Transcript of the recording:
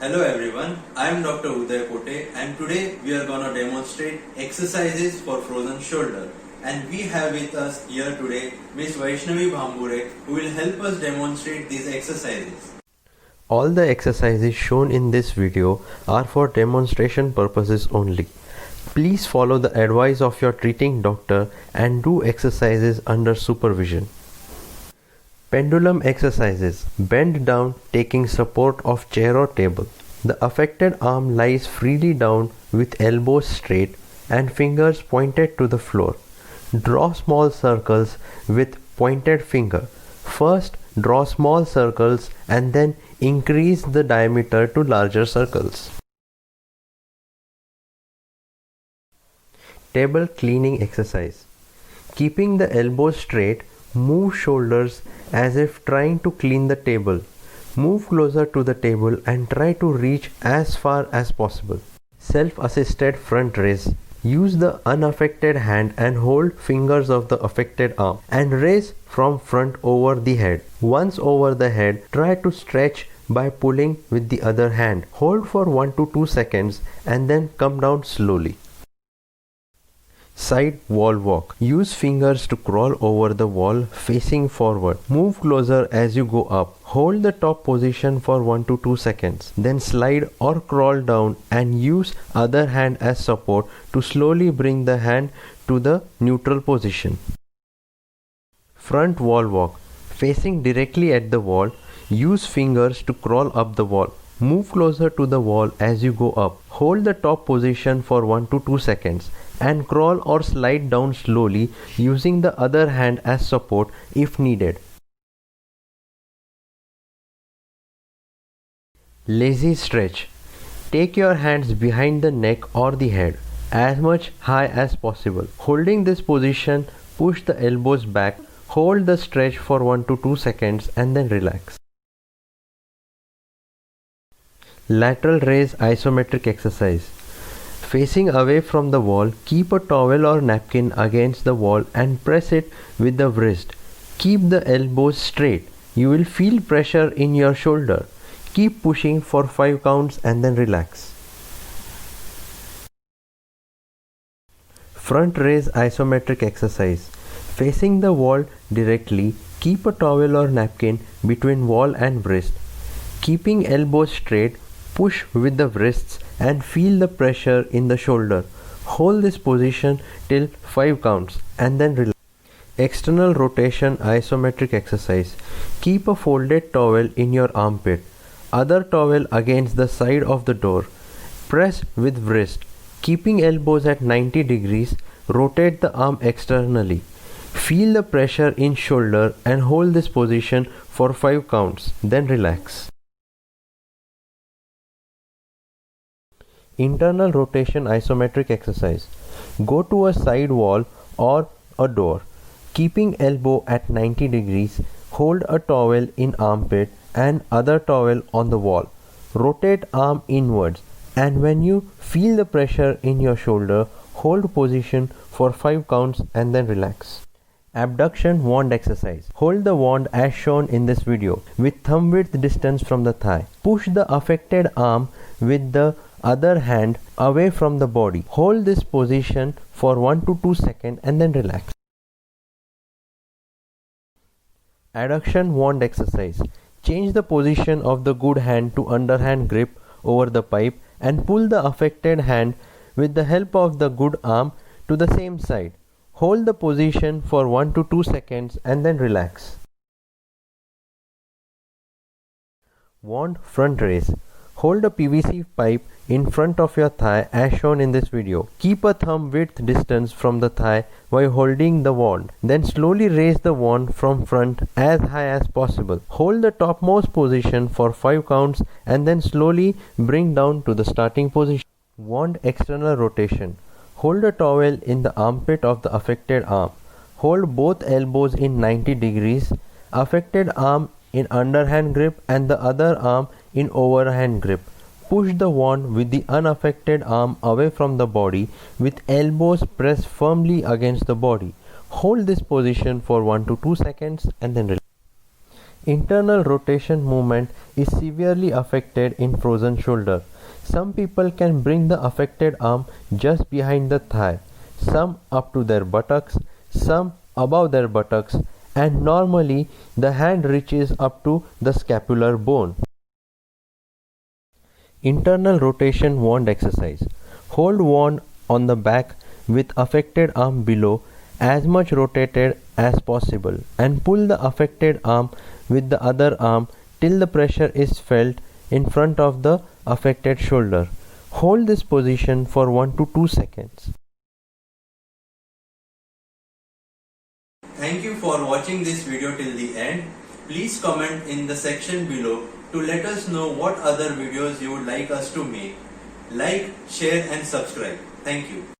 Hello everyone, I am Dr. Uday Pote and today we are going to demonstrate exercises for frozen shoulder. And we have with us here today Miss Vaishnavi Bhambure who will help us demonstrate these exercises. All the exercises shown in this video are for demonstration purposes only. Please follow the advice of your treating doctor and do exercises under supervision. Pendulum exercises. Bend down taking support of chair or table. The affected arm lies freely down with elbows straight and fingers pointed to the floor. Draw small circles with pointed finger. First, draw small circles and then increase the diameter to larger circles. Table cleaning exercise. Keeping the elbows straight, move shoulders as if trying to clean the table. Move closer to the table and try to reach as far as possible. Self-assisted front raise. Use the unaffected hand and hold fingers of the affected arm and raise from front over the head. Once over the head, try to stretch by pulling with the other hand. Hold for 1 to 2 seconds and then come down slowly. Side wall walk. Use fingers to crawl over the wall facing forward. Move closer as you go up. Hold the top position for 1 to 2 seconds. Then slide or crawl down and use other hand as support to slowly bring the hand to the neutral position. Front wall walk. Facing directly at the wall, use fingers to crawl up the wall. Move closer to the wall as you go up. Hold the top position for 1 to 2 seconds and crawl or slide down slowly using the other hand as support if needed. Lazy stretch. Take your hands behind the neck or the head as much high as possible. Holding this position, push the elbows back. Hold the stretch for 1 to 2 seconds and then relax. Lateral raise isometric exercise. Facing away from the wall, keep a towel or napkin against the wall and press it with the wrist. Keep the elbows straight. You will feel pressure in your shoulder. Keep pushing for 5 counts and then relax. Front raise isometric exercise. Facing the wall directly, keep a towel or napkin between wall and wrist. Keeping elbows straight, push with the wrists and feel the pressure in the shoulder. Hold this position till 5 counts and then relax. External rotation isometric exercise. Keep a folded towel in your armpit. Other towel against the side of the door. Press with wrist. Keeping elbows at 90 degrees, rotate the arm externally. Feel the pressure in shoulder and hold this position for 5 counts, then relax. Internal rotation isometric exercise. Go to a side wall or a door. Keeping elbow at 90 degrees, hold a towel in armpit and other towel on the wall. Rotate arm inwards and when you feel the pressure in your shoulder, hold position for 5 counts and then relax. Abduction wand exercise. Hold the wand as shown in this video with thumb width distance from the thigh. Push the affected arm with the other hand away from the body. Hold this position for 1 to 2 seconds and then relax. Adduction wand exercise. Change the position of the good hand to underhand grip over the pipe and pull the affected hand with the help of the good arm to the same side. Hold the position for 1 to 2 seconds and then relax. Wand front raise. Hold a PVC pipe in front of your thigh as shown in this video. Keep a thumb width distance from the thigh while holding the wand. Then slowly raise the wand from front as high as possible. Hold the topmost position for 5 counts and then slowly bring down to the starting position. Wand external rotation. Hold a towel in the armpit of the affected arm. Hold both elbows in 90 degrees. Affected arm in underhand grip and the other arm in overhand grip. Push the wand with the unaffected arm away from the body with elbows pressed firmly against the body. Hold this position for 1 to 2 seconds and then relax. Internal rotation movement is severely affected in frozen shoulder. Some people can bring the affected arm just behind the thigh, some up to their buttocks, some above their buttocks, and normally the hand reaches up to the scapular bone. Internal rotation wand exercise. Hold wand on the back with affected arm below as much rotated as possible and pull the affected arm with the other arm till the pressure is felt in front of the affected shoulder. Hold this position for 1 to 2 seconds. Thank you for watching this video till the end. Please comment in the section below to let us know what other videos you would like us to make. Like, share and subscribe. Thank you.